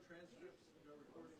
transcripts, recording.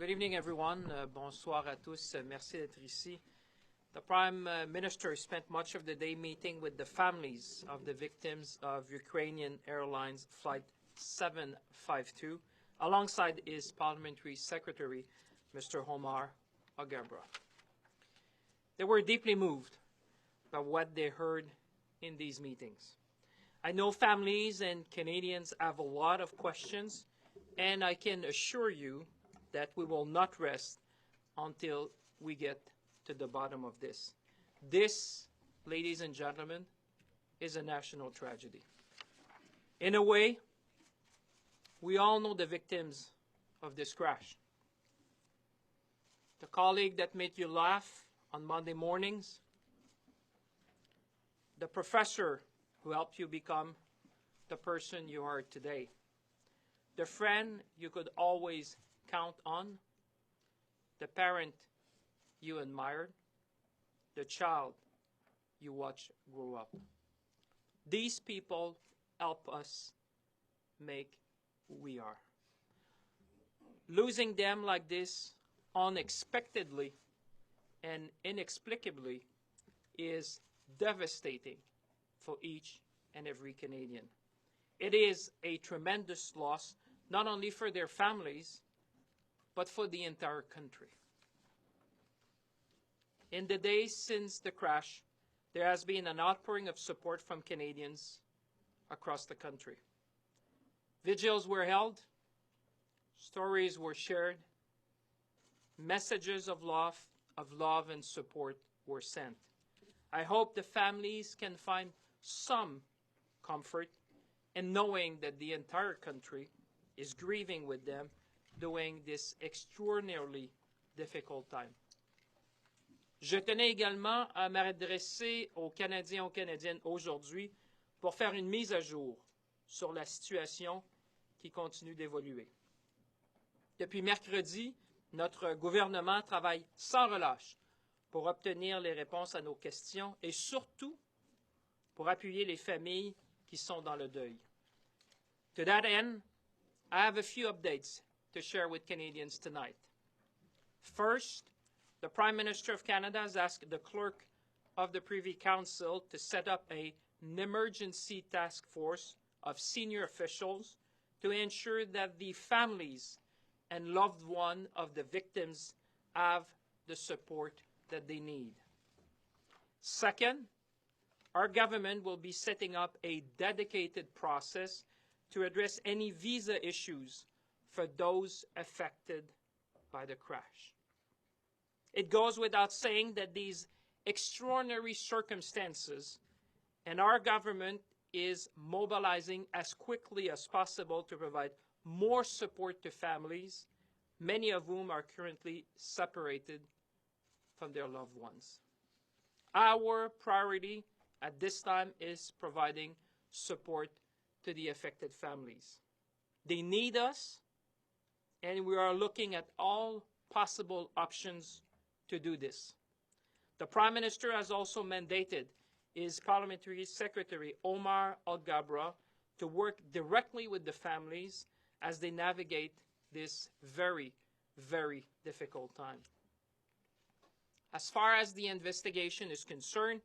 Good evening, everyone. Bonsoir à tous. Merci d'être ici. The Prime Minister spent much of the day meeting with the families of the victims of Ukrainian Airlines Flight 752, alongside his Parliamentary Secretary, Mr. Omar Agabra. They were deeply moved by what they heard in these meetings. I know families and Canadians have a lot of questions, and I can assure you that we will not rest until we get to the bottom of this. This, ladies and gentlemen, is a national tragedy. In a way, we all know the victims of this crash. The colleague that made you laugh on Monday mornings, the professor who helped you become the person you are today, the friend you could always count on, the parent you admired, the child you watched grow up. These people help us make who we are. Losing them like this unexpectedly and inexplicably is devastating for each and every Canadian. It is a tremendous loss, not only for their families, but for the entire country. In the days since the crash, there has been an outpouring of support from Canadians across the country. Vigils were held, stories were shared, messages of love and support were sent. I hope the families can find some comfort in knowing that the entire country is grieving with them during this extraordinarily difficult time. Je tenais également à m'adresser aux Canadiens et aux Canadiennes aujourd'hui pour faire une mise à jour sur la situation qui continue d'évoluer. Depuis mercredi, notre gouvernement travaille sans relâche pour obtenir les réponses à nos questions et surtout pour appuyer les familles qui sont dans le deuil. To that end, I have a few updates to share with Canadians tonight. First, the Prime Minister of Canada has asked the Clerk of the Privy Council to set up an emergency task force of senior officials to ensure that the families and loved ones of the victims have the support that they need. Second, our government will be setting up a dedicated process to address any visa issues for those affected by the crash. It goes without saying that these extraordinary circumstances and our government is mobilizing as quickly as possible to provide more support to families, many of whom are currently separated from their loved ones. Our priority at this time is providing support to the affected families. They need us, and we are looking at all possible options to do this. The Prime Minister has also mandated his Parliamentary Secretary, Omar Alghabra, to work directly with the families as they navigate this very, very difficult time. As far as the investigation is concerned,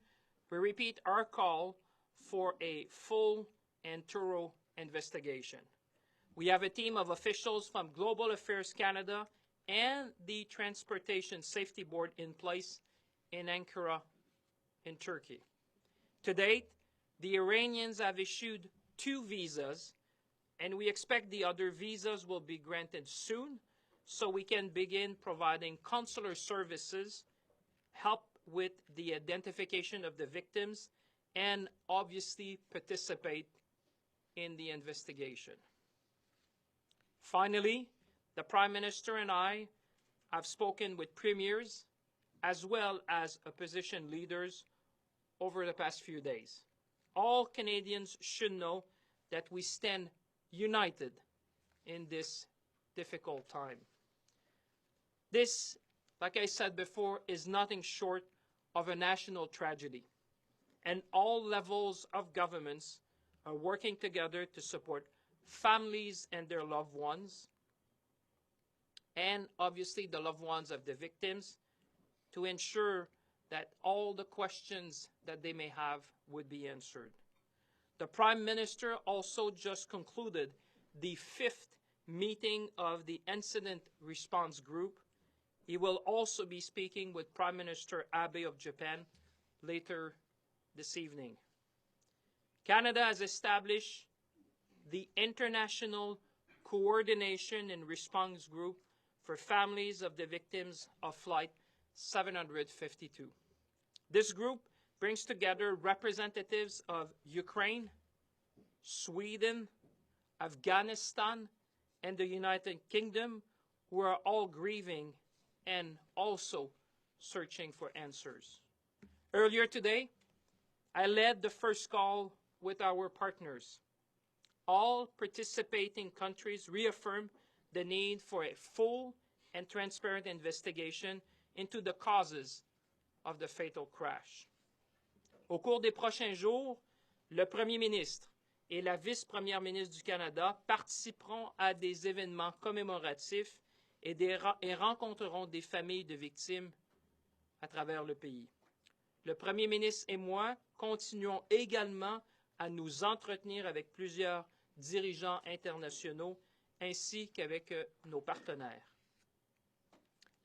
we repeat our call for a full and thorough investigation. We have a team of officials from Global Affairs Canada and the Transportation Safety Board in place in Ankara, in Turkey. To date, the Iranians have issued 2 visas, and we expect the other visas will be granted soon so we can begin providing consular services, help with the identification of the victims, and obviously participate in the investigation. Finally, the Prime Minister and I have spoken with premiers as well as opposition leaders over the past few days. All Canadians should know that we stand united in this difficult time. This, like I said before, is nothing short of a national tragedy, and all levels of governments are working together to support families and their loved ones, and obviously the loved ones of the victims to ensure that all the questions that they may have would be answered. The Prime Minister also just concluded the 5th meeting of the Incident Response Group. He will also be speaking with Prime Minister Abe of Japan later this evening. Canada has established the International Coordination and Response Group for families of the victims of Flight 752. This group brings together representatives of Ukraine, Sweden, Afghanistan, and the United Kingdom, who are all grieving and also searching for answers. Earlier today, I led the first call with our partners. All participating countries reaffirmed the need for a full and transparent investigation into the causes of the fatal crash. Au cours des prochains jours, le Premier ministre et la vice-première ministre du Canada participeront à des événements commémoratifs et rencontreront des familles de victimes à travers le pays. Le Premier ministre et moi continuons également à nous entretenir avec plusieurs dirigeants internationaux ainsi qu'avec nos partenaires.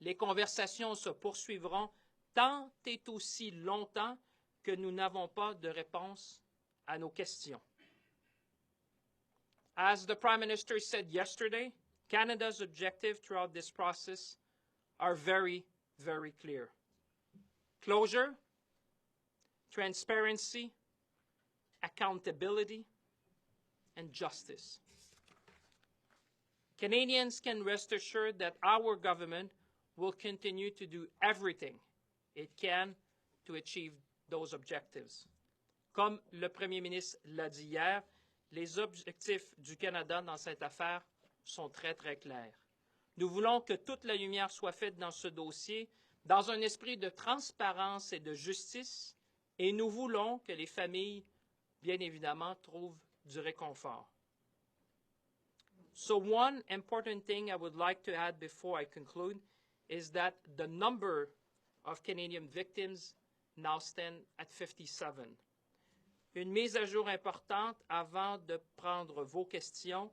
Les conversations se poursuivront tant et aussi longtemps que nous n'avons pas de réponse à nos questions. As the Prime Minister said yesterday, Canada's objectives throughout this process are very, very clear. Closure, transparency, accountability, and justice. Canadians can rest assured that our government will continue to do everything it can to achieve those objectives. Comme le Premier ministre l'a dit hier, les objectifs du Canada dans cette affaire sont très, très clairs. Nous voulons que toute la lumière soit faite dans ce dossier, dans un esprit de transparence et de justice, et nous voulons que les familles, bien évidemment, trouvent du réconfort. So one important thing I would like to add before I conclude is that the number of Canadian victims now stand at 57. Une mise à jour importante avant de prendre vos questions.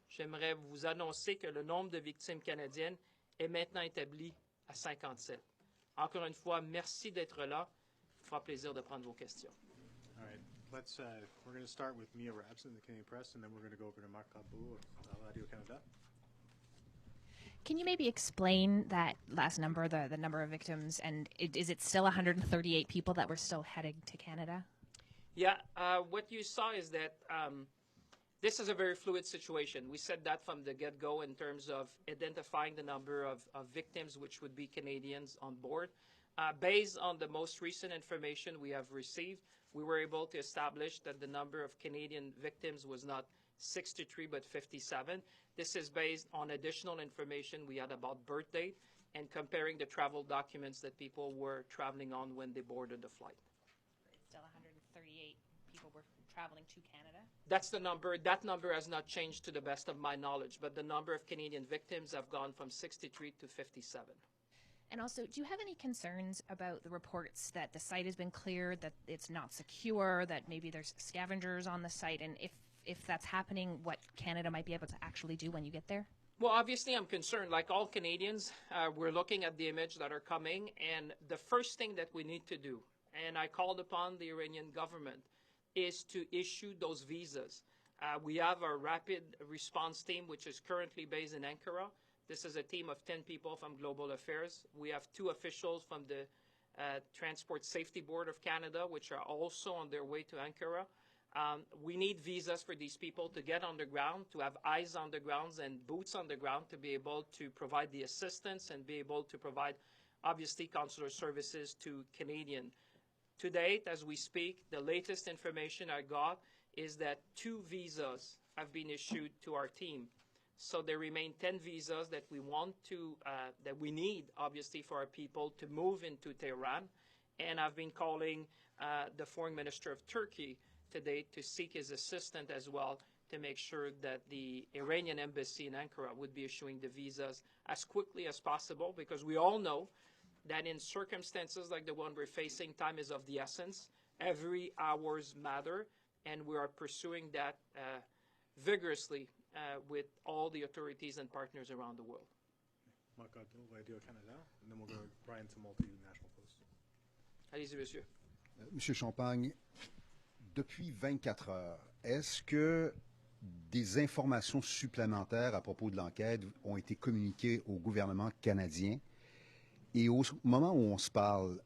J'aimerais vous annoncer que le nombre de victimes canadiennes est maintenant établi à 57. Encore une fois, merci d'être là. Il fera plaisir de prendre vos questions. All right. We're going to start with Mia Rabson in the Canadian Press, and then we're going to go over to Marc Cabou of Radio-Canada. Can you maybe explain that last number, the number of victims, and is it still 138 people that were still heading to Canada? Yeah, what you saw is that this is a very fluid situation. We said that from the get-go in terms of identifying the number of victims, which would be Canadians on board. Based on the most recent information we have received, we were able to establish that the number of Canadian victims was not 63 but 57. This is based on additional information we had about birth date and comparing the travel documents that people were traveling on when they boarded the flight. Still 138 people were traveling to Canada? That's the number. That number has not changed to the best of my knowledge, but the number of Canadian victims have gone from 63 to 57. And also, do you have any concerns about the reports that the site has been cleared, that it's not secure, that maybe there's scavengers on the site, and if that's happening, what Canada might be able to actually do when you get there? Well, obviously, I'm concerned. Like all Canadians, we're looking at the image that are coming, and the first thing that we need to do, and I called upon the Iranian government, is to issue those visas. We have our rapid response team, which is currently based in Ankara. This is a team of 10 people from Global Affairs. We have 2 officials from the Transport Safety Board of Canada, which are also on their way to Ankara. We need visas for these people to get on the ground, to have eyes on the ground and boots on the ground to be able to provide the assistance and be able to provide, obviously, consular services to Canadians. To date, as we speak, the latest information I got is that 2 visas have been issued to our team. So there remain 10 visas that we want to, that we need, obviously, for our people to move into Tehran. And I've been calling the Foreign Minister of Turkey today to seek his assistance as well to make sure that the Iranian embassy in Ankara would be issuing the visas as quickly as possible, because we all know that in circumstances like the one we're facing, time is of the essence. Every hours matter, and we are pursuing that vigorously with all the authorities and partners around the world. Marc Abdul, Radio Canada, and then we'll go to Brian Tumulty, National Post. Allez-y, monsieur. Monsieur Champagne, depuis 24 heures, est-ce que des informations supplémentaires à propos de l'enquête ont été communiquées au gouvernement canadien? Et au moment où on se parle,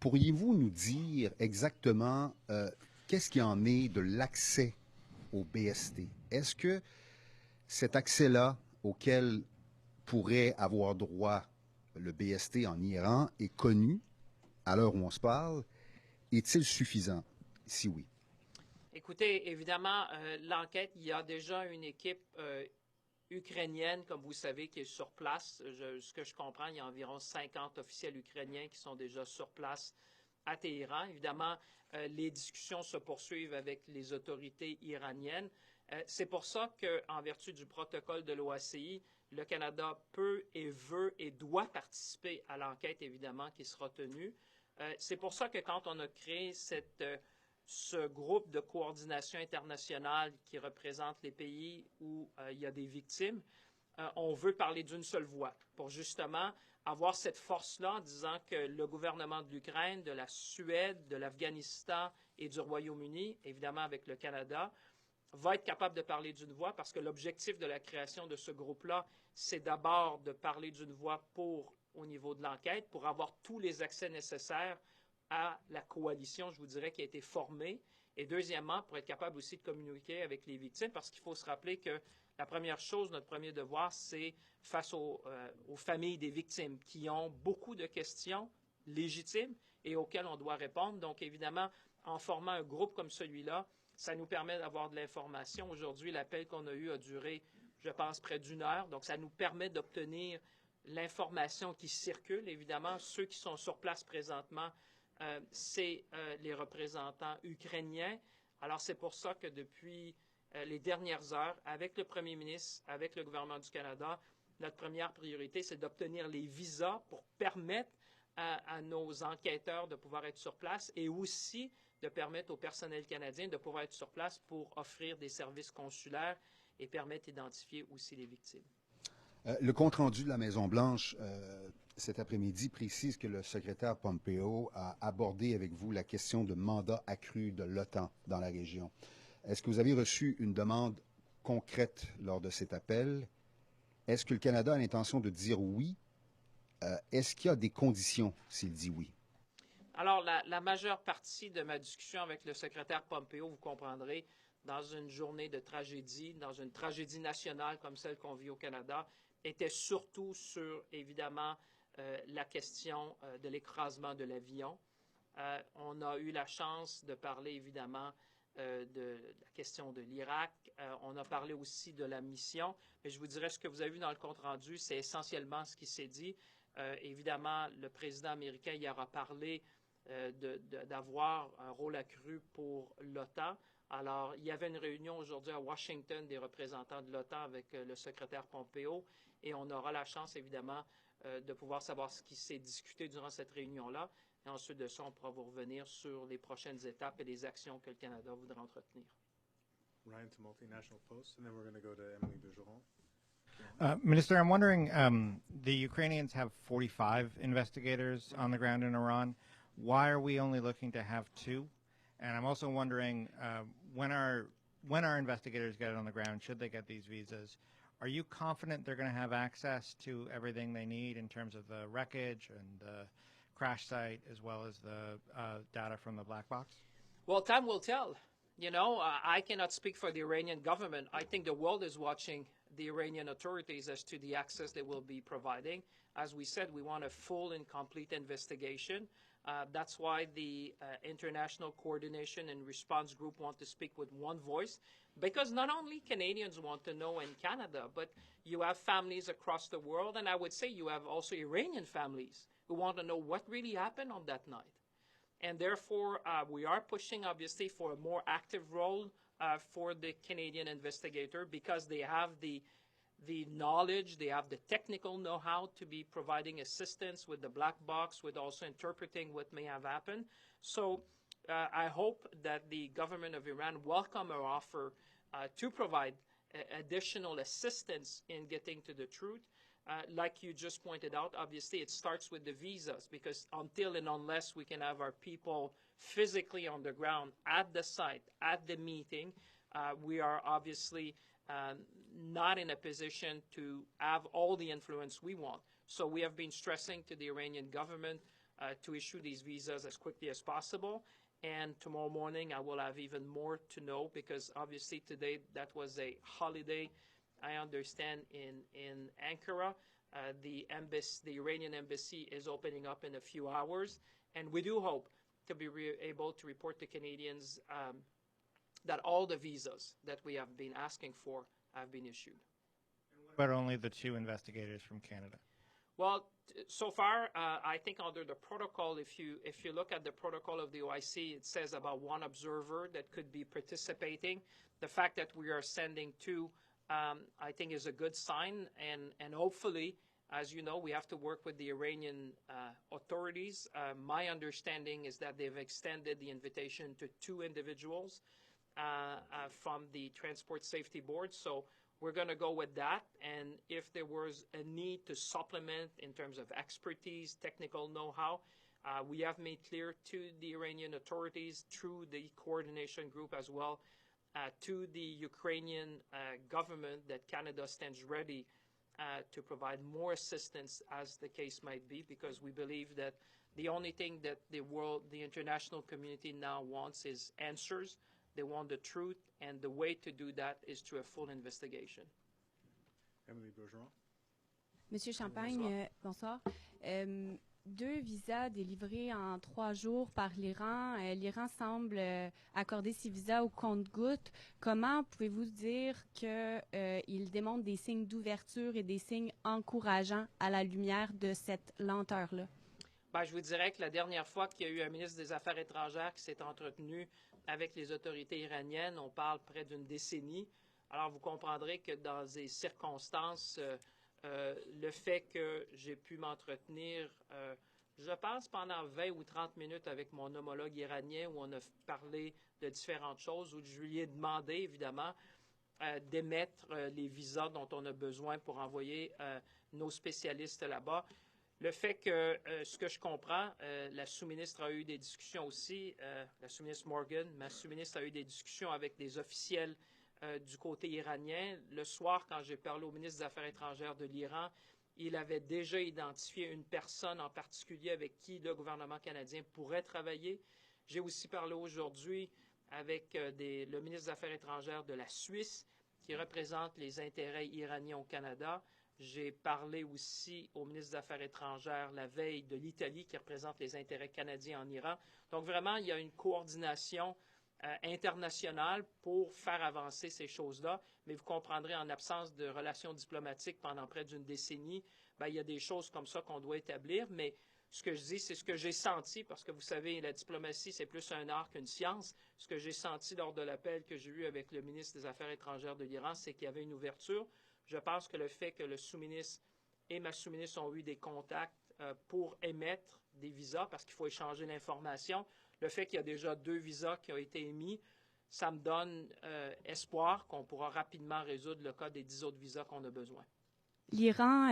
pourriez-vous nous dire exactement qu'est-ce qu'il en est de l'accès au BST? Est-ce que cet accès-là auquel pourrait avoir droit le BST en Iran est connu à l'heure où on se parle? Est-il suffisant? Si oui. Écoutez, évidemment, l'enquête, il y a déjà une équipe ukrainienne, comme vous savez, qui est sur place. Ce que je comprends, il y a environ 50 officiels ukrainiens qui sont déjà sur place à Téhéran. Évidemment, les discussions se poursuivent avec les autorités iraniennes. C'est pour ça qu'en vertu du protocole de l'OACI, le Canada peut et veut et doit participer à l'enquête, évidemment, qui sera tenue. C'est pour ça que quand on a créé ce groupe de coordination internationale qui représente les pays où il y a des victimes, on veut parler d'une seule voix pour justement avoir cette force-là en disant que le gouvernement de l'Ukraine, de la Suède, de l'Afghanistan et du Royaume-Uni, évidemment avec le Canada, va être capable de parler d'une voix, parce que l'objectif de la création de ce groupe-là, c'est d'abord de parler d'une voix au niveau de l'enquête, pour avoir tous les accès nécessaires à la coalition, je vous dirais, qui a été formée. Et deuxièmement, pour être capable aussi de communiquer avec les victimes, parce qu'il faut se rappeler que la première chose, notre premier devoir, c'est face aux familles des victimes qui ont beaucoup de questions légitimes et auxquelles on doit répondre. Donc, évidemment, en formant un groupe comme celui-là, ça nous permet d'avoir de l'information. Aujourd'hui, l'appel qu'on a eu a duré, je pense, près d'une heure. Donc, ça nous permet d'obtenir l'information qui circule. Évidemment, ceux qui sont sur place présentement, c'est les représentants ukrainiens. Alors, c'est pour ça que depuis les dernières heures, avec le premier ministre, avec le gouvernement du Canada, notre première priorité, c'est d'obtenir les visas pour permettre à nos enquêteurs de pouvoir être sur place et aussi de permettre au personnel canadien de pouvoir être sur place pour offrir des services consulaires et permettre d'identifier aussi les victimes. Le compte-rendu de la Maison-Blanche cet après-midi précise que le secrétaire Pompeo a abordé avec vous la question de mandat accru de l'OTAN dans la région. Est-ce que vous avez reçu une demande concrète lors de cet appel? Est-ce que le Canada a l'intention de dire oui? Est-ce qu'il y a des conditions s'il dit oui? Alors, la majeure partie de ma discussion avec le secrétaire Pompeo, vous comprendrez, dans une journée de tragédie, dans une tragédie nationale comme celle qu'on vit au Canada, était surtout sur, évidemment, la question de l'écrasement de l'avion. On a eu la chance de parler, évidemment, de la question de l'Irak. On a parlé aussi de la mission. Mais je vous dirais, ce que vous avez vu dans le compte-rendu, c'est essentiellement ce qui s'est dit. Évidemment, le président américain y aura parlé d'avoir un rôle accru pour l'OTAN. Alors, il y avait une réunion aujourd'hui à Washington des représentants de l'OTAN avec le secrétaire Pompeo et on aura la chance, évidemment, de pouvoir savoir ce qui s'est discuté durant cette réunion-là. Et ensuite de ça, on pourra vous revenir sur les prochaines étapes et les actions que le Canada voudra entretenir. Ryan Tumulty, National Post, and then we're going to go to Emily Bergeron. Minister, I'm wondering, the Ukrainians have 45 investigators on the ground in Iran. Why are we only looking to have 2? And I'm also wondering, when our investigators get on the ground, should they get these visas, are you confident they're going to have access to everything they need in terms of the wreckage and the crash site, as well as the data from the black box? Well, time will tell. You know, I cannot speak for the Iranian government. I think the world is watching the Iranian authorities as to the access they will be providing. As we said, we want a full and complete investigation. That's why the International Coordination and Response Group want to speak with one voice, because not only Canadians want to know in Canada, but you have families across the world, and I would say you have also Iranian families who want to know what really happened on that night. And therefore, we are pushing, obviously, for a more active role for the Canadian investigator because they have the knowledge, they have the technical know-how to be providing assistance with the black box, with also interpreting what may have happened. So I hope that the government of Iran welcome our offer to provide additional assistance in getting to the truth. Like you just pointed out, obviously it starts with the visas because until and unless we can have our people physically on the ground at the site, at the meeting, we are obviously not in a position to have all the influence we want. So we have been stressing to the Iranian government to issue these visas as quickly as possible. And tomorrow morning I will have even more to know because obviously today that was a holiday, I understand, in Ankara. The Iranian embassy is opening up in a few hours. And we do hope to be able to report to Canadians that all the visas that we have been asking for have been issued. But only the 2 investigators from Canada? Well, so far, I think under the protocol, if you look at the protocol of the OIC, it says about 1 observer that could be participating. The fact that we are sending 2, I think, is a good sign. And hopefully, as you know, we have to work with the Iranian authorities. My understanding is that they've extended the invitation to 2 individuals from the Transport Safety Board. So we're going to go with that. And if there was a need to supplement in terms of expertise, technical know-how, we have made clear to the Iranian authorities through the coordination group as well, to the Ukrainian government that Canada stands ready to provide more assistance as the case might be, because we believe that the only thing that the international community now wants is answers. They want the truth, and the way to do that is through a full investigation. Emily Bergeron. Monsieur Champagne, bonsoir. 2 visas délivrés en 3 jours par l'Iran. L'Iran semble accorder ces visas au compte-gouttes. Comment pouvez-vous dire qu'il démontre des signes d'ouverture et des signes encourageants à la lumière de cette lenteur-là? Ben, je vous dirais que la dernière fois qu'il y a eu un ministre des Affaires étrangères qui s'est entretenu avec les autorités iraniennes, on parle près d'une décennie. Alors, vous comprendrez que dans des circonstances, le fait que j'ai pu m'entretenir, je pense, pendant 20 ou 30 minutes avec mon homologue iranien, où on a parlé de différentes choses, où je lui ai demandé, évidemment, d'émettre les visas dont on a besoin pour envoyer nos spécialistes là-bas. Le fait que, ce que je comprends, la sous-ministre a eu des discussions aussi, la sous-ministre Morgan, ma sous-ministre a eu des discussions avec des officiels du côté iranien. Le soir, quand j'ai parlé au ministre des Affaires étrangères de l'Iran, il avait déjà identifié une personne en particulier avec qui le gouvernement canadien pourrait travailler. J'ai aussi parlé aujourd'hui avec le ministre des Affaires étrangères de la Suisse, qui représente les intérêts iraniens au Canada. J'ai parlé aussi au ministre des Affaires étrangères la veille de l'Italie, qui représente les intérêts canadiens en Iran. Donc vraiment, il y a une coordination internationale pour faire avancer ces choses-là. Mais vous comprendrez, en absence de relations diplomatiques pendant près d'une décennie, il y a des choses comme ça qu'on doit établir. Mais ce que je dis, c'est ce que j'ai senti, parce que vous savez, la diplomatie, c'est plus un art qu'une science. Ce que j'ai senti lors de l'appel que j'ai eu avec le ministre des Affaires étrangères de l'Iran, c'est qu'il y avait une ouverture. Je pense que le fait que le sous-ministre et ma sous-ministre ont eu des contacts pour émettre des visas, parce qu'il faut échanger l'information, le fait qu'il y a déjà 2 visas qui ont été émis, ça me donne espoir qu'on pourra rapidement résoudre le cas des 10 autres visas qu'on a besoin. L'Iran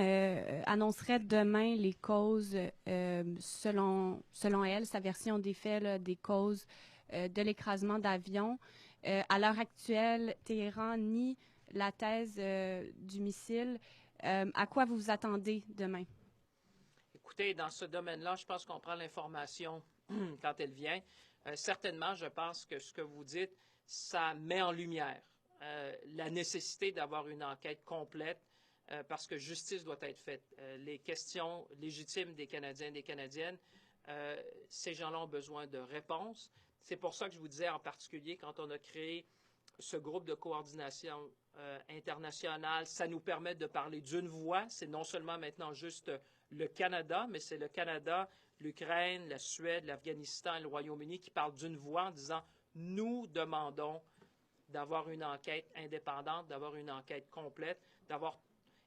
annoncerait demain les causes, selon elle, sa version des faits, là, des causes de l'écrasement d'avions. À l'heure actuelle, Téhéran nie la thèse du missile. À quoi vous vous attendez demain? Écoutez, dans ce domaine-là, je pense qu'on prend l'information quand elle vient. Certainement, je pense que ce que vous dites, ça met en lumière la nécessité d'avoir une enquête complète parce que justice doit être faite. Les questions légitimes des Canadiens et des Canadiennes, ces gens-là ont besoin de réponses. C'est pour ça que je vous disais en particulier, quand on a créé ce groupe de coordination internationale, ça nous permet de parler d'une voix. C'est non seulement maintenant juste le Canada, mais c'est le Canada, l'Ukraine, la Suède, l'Afghanistan et le Royaume-Uni qui parlent d'une voix en disant « Nous demandons d'avoir une enquête indépendante, d'avoir une enquête complète, d'avoir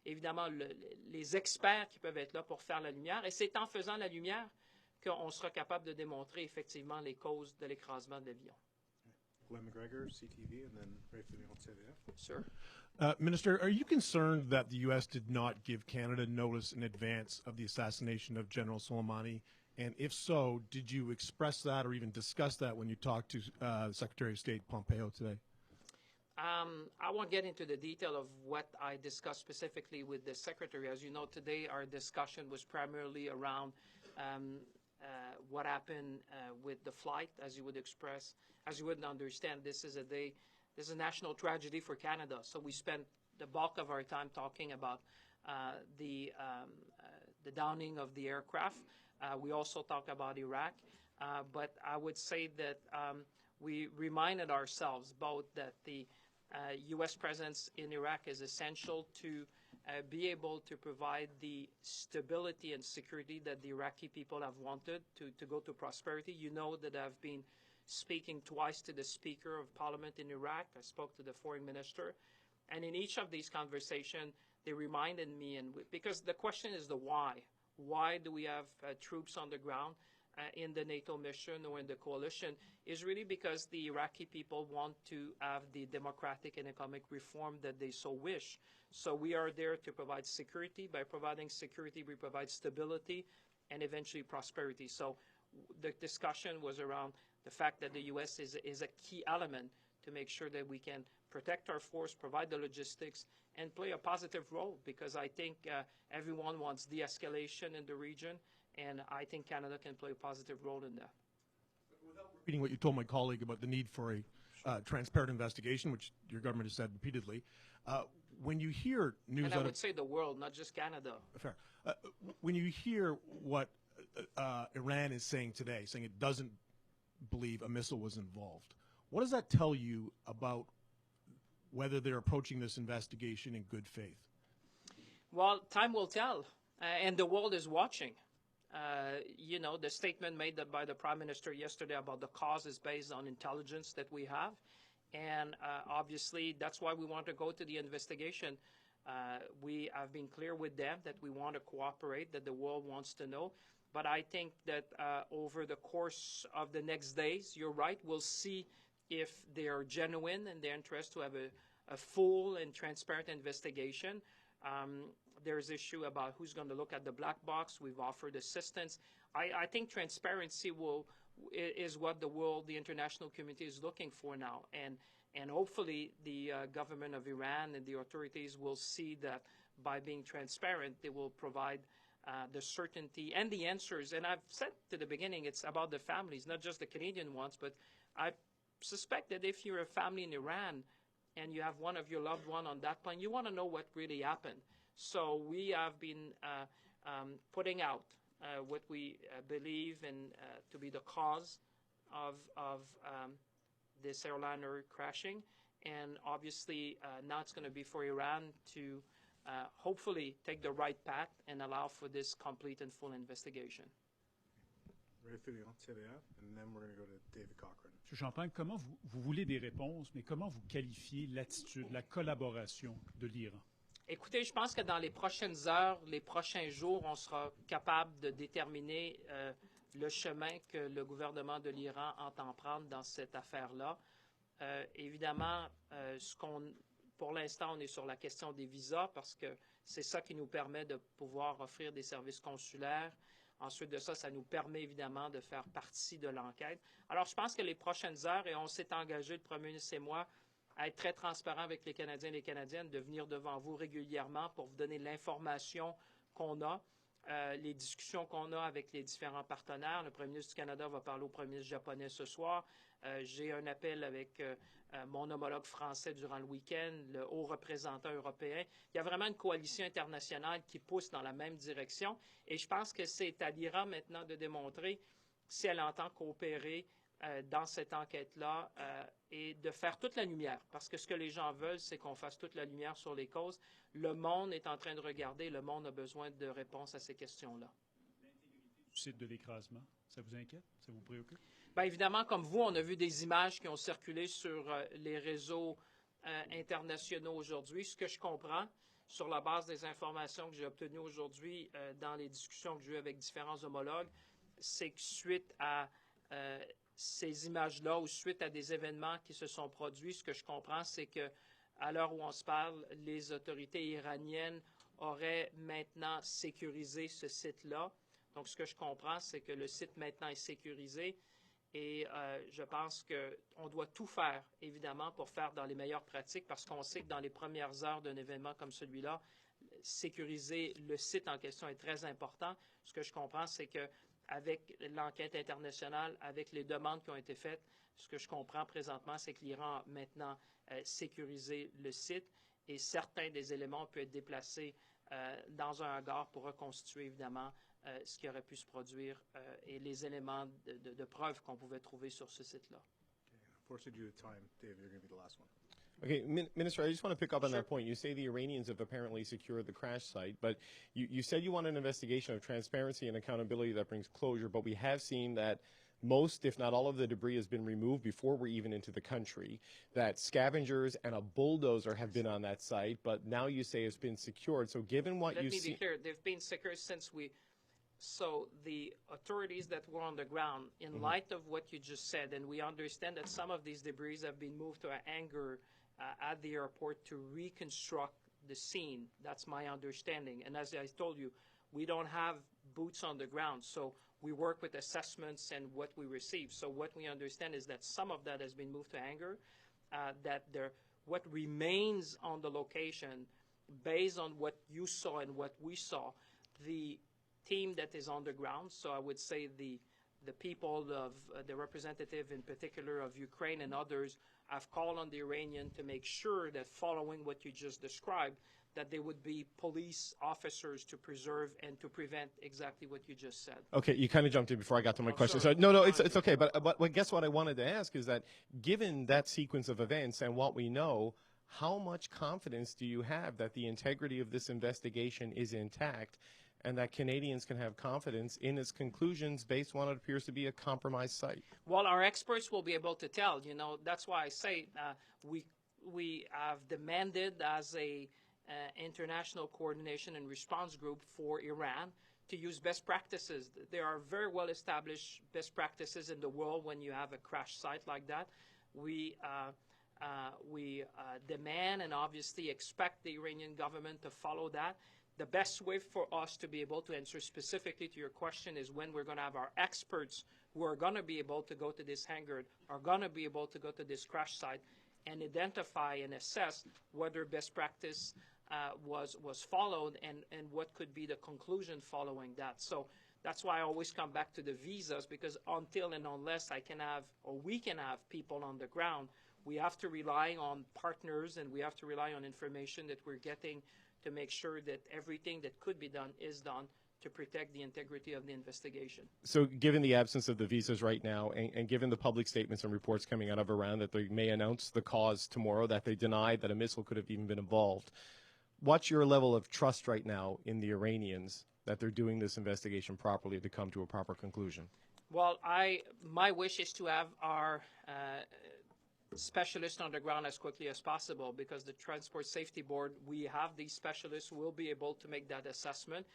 évidemment les experts qui peuvent être là pour faire la lumière. Et c'est en faisant la lumière qu'on sera capable de démontrer effectivement les causes de l'écrasement de l'avion. Glenn McGregor, CTV, and then Ray Fillon, TVA. Sir? Minister, are you concerned that the U.S. did not give Canada notice in advance of the assassination of General Soleimani? And if so, did you express that or even discuss that when you talked to Secretary of State Pompeo today? I won't get into the detail of what I discussed specifically with the Secretary. As you know, today our discussion was primarily around what happened with the flight, as you would express. As you would understand, this is a national tragedy for Canada. So we spent the bulk of our time talking about the downing of the aircraft. We also talked about Iraq. But I would say that we reminded ourselves both that the U.S. presence in Iraq is essential to be able to provide the stability and security that the Iraqi people have wanted to go to prosperity. You know that I've been speaking twice to the Speaker of Parliament in Iraq. I spoke to the Foreign Minister. And in each of these conversations, they reminded me, because the question is the why. Why do we have troops on the ground in the NATO mission or in the coalition, is really because the Iraqi people want to have the democratic and economic reform that they so wish. So we are there to provide security. By providing security, we provide stability and eventually prosperity. So the discussion was around the fact that the U.S. is a key element to make sure that we can protect our force, provide the logistics, and play a positive role, because I think everyone wants de-escalation in the region, and I think Canada can play a positive role in that. Without repeating what you told my colleague about the need for a transparent investigation, which your government has said repeatedly, when you hear news and out I of... would say the world, not just Canada. Fair. When you hear what Iran is saying today, saying it doesn't believe a missile was involved, what does that tell you about whether they're approaching this investigation in good faith? Well, time will tell, and the world is watching. You know, the statement made by the Prime Minister yesterday about the cause is based on intelligence that we have, and obviously that's why we want to go to the investigation. We have been clear with them that we want to cooperate, that the world wants to know. But I think that over the course of the next days, you're right, we'll see if they are genuine in their interest to have a full and transparent investigation. There's issue about who's going to look at the black box. We've offered assistance. I think transparency is what the world, the international community is looking for now. And hopefully the government of Iran and the authorities will see that by being transparent, they will provide the certainty and the answers. And I've said to the beginning, it's about the families, not just the Canadian ones, but I suspect that if you're a family in Iran and you have one of your loved one on that plane, you want to know what really happened. So we have been putting out what we believe to be the cause of this airliner crashing. And obviously now it's going to be for Iran to hopefully take the right path and allow for this complete and full investigation. Ray Fillon, TVA, and then we're going to go to David Cochran. M. Champagne, comment vous voulez des réponses, mais comment vous qualifiez l'attitude, la collaboration de l'Iran? Écoutez, je pense que dans les prochaines heures, les prochains jours, on sera capable de déterminer le chemin que le gouvernement de l'Iran entend prendre dans cette affaire-là. Évidemment, pour l'instant, on est sur la question des visas parce que c'est ça qui nous permet de pouvoir offrir des services consulaires. Ensuite de ça, ça nous permet évidemment de faire partie de l'enquête. Alors, je pense que les prochaines heures, et on s'est engagé, le Premier ministre et moi, à être très transparent avec les Canadiens et les Canadiennes, de venir devant vous régulièrement pour vous donner l'information qu'on a, les discussions qu'on a avec les différents partenaires. Le Premier ministre du Canada va parler au Premier ministre japonais ce soir. J'ai un appel avec mon homologue français durant le week-end, le haut représentant européen. Il y a vraiment une coalition internationale qui pousse dans la même direction. Et je pense que c'est à l'Iran maintenant de démontrer si elle entend coopérer dans cette enquête-là et de faire toute la lumière. Parce que ce que les gens veulent, c'est qu'on fasse toute la lumière sur les causes. Le monde est en train de regarder, le monde a besoin de réponses à ces questions-là. L'intégrité site de l'écrasement. Ça vous inquiète? Ça vous préoccupe? Bien, évidemment, comme vous, on a vu des images qui ont circulé sur les réseaux internationaux aujourd'hui. Ce que je comprends, sur la base des informations que j'ai obtenues aujourd'hui dans les discussions que j'ai eues avec différents homologues, c'est que suite à ces images-là ou suite à des événements qui se sont produits, ce que je comprends, c'est que à l'heure où on se parle, les autorités iraniennes auraient maintenant sécurisé ce site-là. Donc, ce que je comprends, c'est que le site maintenant est sécurisé et je pense qu'on doit tout faire, évidemment, pour faire dans les meilleures pratiques parce qu'on sait que dans les premières heures d'un événement comme celui-là, sécuriser le site en question est très important. Ce que je comprends, c'est qu'avec l'enquête internationale, avec les demandes qui ont été faites, ce que je comprends présentement, c'est que l'Iran a maintenant sécurisé le site et certains des éléments peuvent être déplacés dans un hangar pour reconstituer, évidemment, ce qui aurait pu se produire et les éléments de preuve qu'on pouvait trouver sur ce site-là. Unfortunately, due to time, Dave, you're going to be the last one. Okay, Minister, I just want to pick up on Sure. that point. You say the Iranians have apparently secured the crash site, but you said you want an investigation of transparency and accountability that brings closure, but we have seen that most, if not all of the debris has been removed before we're even into the country, that scavengers and a bulldozer have been on that site, but now you say it's been secured. So given what Let you me see... be clear, they've been secured since so the authorities that were on the ground, in light of what you just said, and we understand that some of these debris have been moved to an hangar at the airport to reconstruct the scene. That's my understanding. And as I told you, we don't have boots on the ground, so we work with assessments and what we receive. So what we understand is that some of that has been moved to hangar, what remains on the location, based on what you saw and what we saw, the team that is on the ground, so I would say the people of the representative in particular of Ukraine and others have called on the Iranian to make sure that following what you just described, that there would be police officers to preserve and to prevent exactly what you just said. Okay, you kind of jumped in before I got to my I'm question. sorry. So no, it's okay. But guess what I wanted to ask is that given that sequence of events and what we know, how much confidence do you have that the integrity of this investigation is intact and that Canadians can have confidence in its conclusions based on what appears to be a compromised site? Well, our experts will be able to tell. You know, that's why I say we have demanded as a international coordination and response group for Iran to use best practices. There are very well established best practices in the world when you have a crash site like that. We demand and obviously expect the Iranian government to follow that. The best way for us to be able to answer specifically to your question is when we're going to have our experts who are going to be able to go to this hangar, are going to be able to go to this crash site and identify and assess whether best practice was followed and what could be the conclusion following that. So that's why I always come back to the visas, because until and unless I can have, or we can have people on the ground, we have to rely on partners and we have to rely on information that we're getting to make sure that everything that could be done is done to protect the integrity of the investigation. So given the absence of the visas right now and given the public statements and reports coming out of Iran that they may announce the cause tomorrow, that they denied that a missile could have even been involved, what's your level of trust right now in the Iranians that they're doing this investigation properly to come to a proper conclusion? Well, my wish is to have our specialists on the ground as quickly as possible, because the Transport Safety Board, we have these specialists who will be able to make that assessment.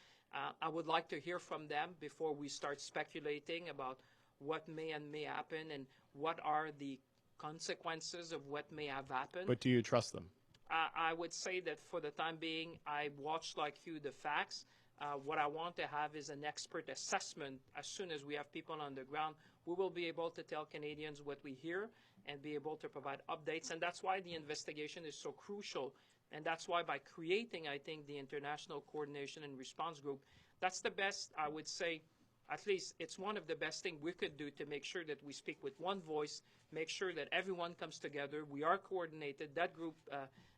I would like to hear from them before we start speculating about what may happen and what are the consequences of what may have happened. But do you trust them? I would say that for the time being, I watch like you the facts. What I want to have is an expert assessment. As soon as we have people on the ground, we will be able to tell Canadians what we hear and be able to provide updates. And that's why the investigation is so crucial. And that's why by creating, I think, the International Coordination and Response Group, that's the best, I would say, at least it's one of the best things we could do to make sure that we speak with one voice, make sure that everyone comes together. We are coordinated. That group,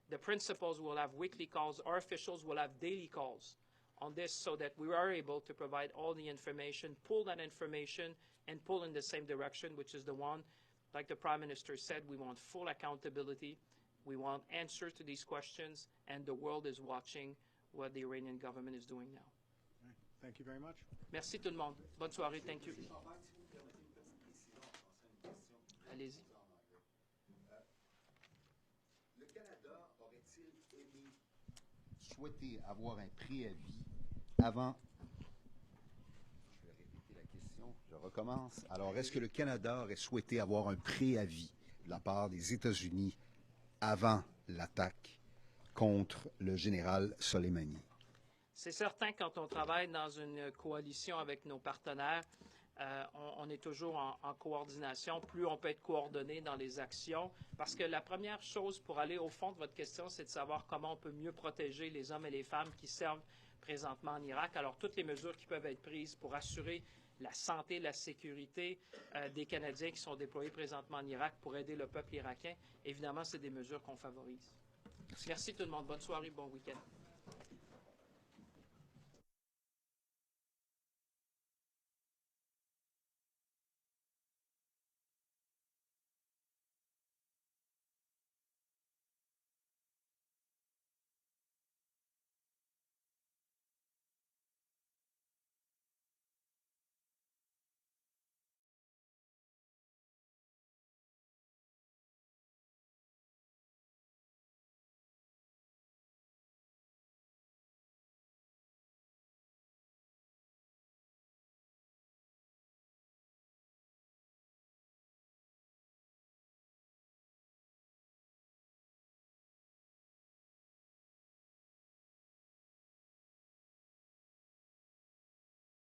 the principals will have weekly calls. Our officials will have daily calls on this so that we are able to provide all the information, pull that information, and pull in the same direction, which is the one, like the Prime Minister said, we want full accountability. We want answers to these questions, and the world is watching what the Iranian government is doing now. Thank you very much. Merci tout le monde. Bonne soirée. Thank you. Allez-y. Le Canada aurait-il aimé souhaiter avoir un préavis avant... Je vais répéter la question, je recommence. Alors, est-ce que le Canada aurait souhaité avoir un préavis de la part des États-Unis avant l'attaque contre le général Soleimani? C'est certain, quand on travaille dans une coalition avec nos partenaires, on est toujours en coordination. Plus on peut être coordonné dans les actions, parce que la première chose pour aller au fond de votre question, c'est de savoir comment on peut mieux protéger les hommes et les femmes qui servent présentement en Irak. Alors, toutes les mesures qui peuvent être prises pour assurer la santé, la sécurité des Canadiens qui sont déployés présentement en Irak pour aider le peuple irakien, évidemment, c'est des mesures qu'on favorise. Merci tout le monde. Bonne soirée, bon week-end.